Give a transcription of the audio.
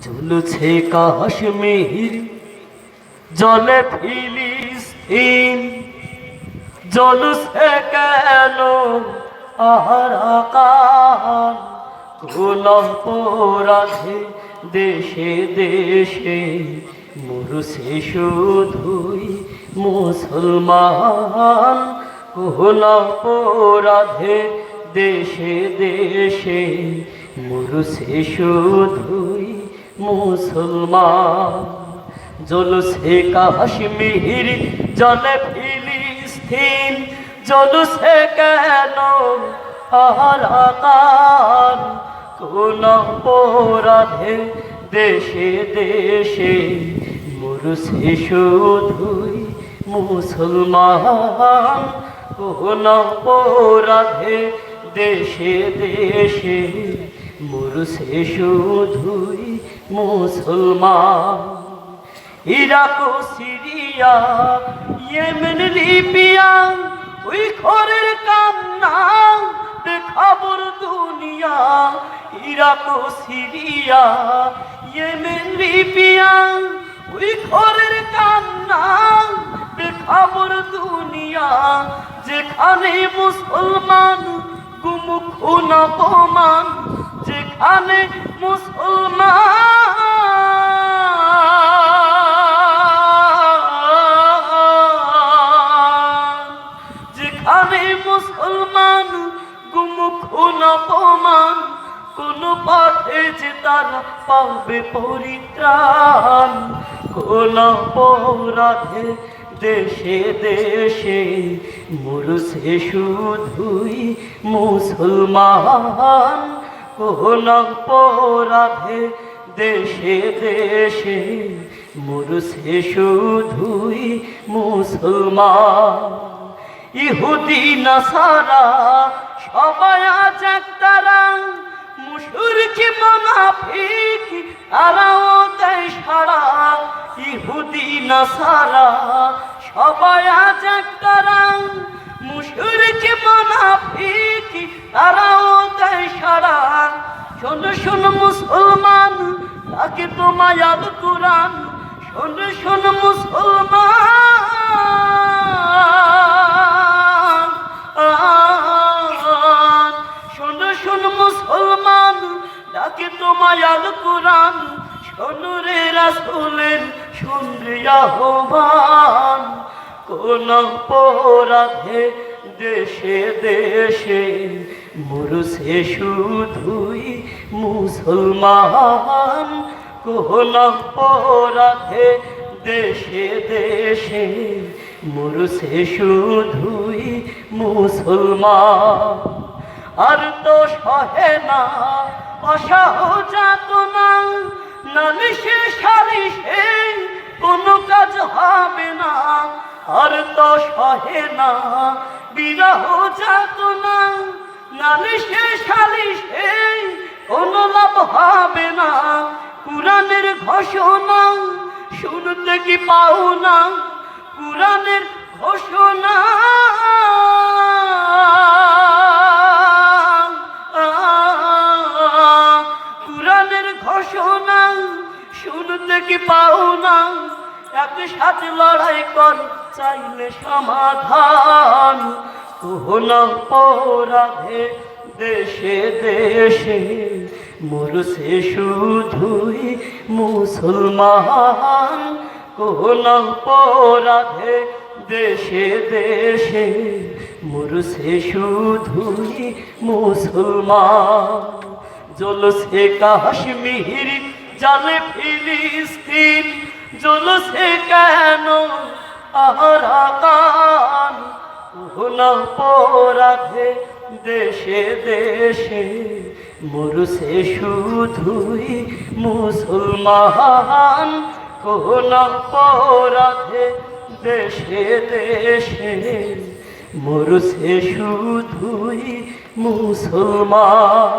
ঝুলছে কাশ্মীর জলে ফিলিস্তিন, জ্বলছে কেন আরাকান? কোন অপরাধে দেশে দেশে মরছে শুধুই মুসলমান। কোন অপরাধে দেশে দেশে মরছে শুধুই মুসলমান। জ্বলছে কাশ্মীর জলে ফিলিস্তিন, জ্বলছে কেন আরাকান? কোন অপরাধে দেশে দেশে মরছে শুধুই মুসলমান। কোন অপরাধে দেশে দেশে মরছে শুধুই মুসলমান। ইরাক ও সিরিয়া, ইয়েমেন, লিবিয়া, ওই ঘরের কান্না বেখবর দুনিয়া। ইরাক ও সিরিয়া, ইয়েমেন, লিবিয়া, ওই ঘরের কান্না বেখবর দুনিয়া। যেখানে মুসলমান গুম খুন অপমান, যেখানে মুসলমান গুম খুন অপমান, কোন পথে যে তারা পাবে পরিত্রাণ? কোন অপরাধে দেশে দেশে মরছে শুধুই মুসলমান। কোন অপরাধে দেশে দেশে মরছে শুধুই মুসলমান। ইহুদি নাসারা সবাই আজ একতারা, মুশরিক মুনাফিক তারাও দেয় সাড়া। ইহুদি নাসারা সবাই আজ একতারা, মুশরিক মুনাফিক তারাও দেয় সাড়া। শোনো শোনো মুসলমান, তাকে তোমায় আল কুরআন। শোনো শোনো মুসলমান, শোনো শোনো মুসলমান, ডাকে তোমায় আল কুরআন। শোনো রে রাসূলের শুনরে আহ্বান। কোন অপরাধে দেশে দেশে মরছে শুধুই মুসলমান। কোন অপরাধে দেশে দেশে মরছে শুধুই মুসলমান। আর তো সহে না অসহযাতনা, নালিশে সালিশে কোনো কাজ হবে না। আর তো সহে না বিরহ যাতনা, নালিশে সালিশে কোনো লাভ হবে না। কুরআনের ঘোষণা শুনতে কি পাও না? কুরআনের ঘোষণা ঘোষণা শুনতে কি পাও না? একসাথে লড়াই কর চাইলে সমাধান। কোন অপরাধে দেশে দেশে মরছে শুধুই মুসলমান। কোন অপরাধে দেশে দেশে মরছে শুধুই মুসলমান। জ্বলছে কাশ্মীর জলে ফিলিস্তিন, জ্বলছে কেন আরাকান? কোন অপরাধে দেশে দেশে মরছে শুধুই মুসলমান। কোন অপরাধে দেশে দেশে মরছে শুধুই মুসলমান।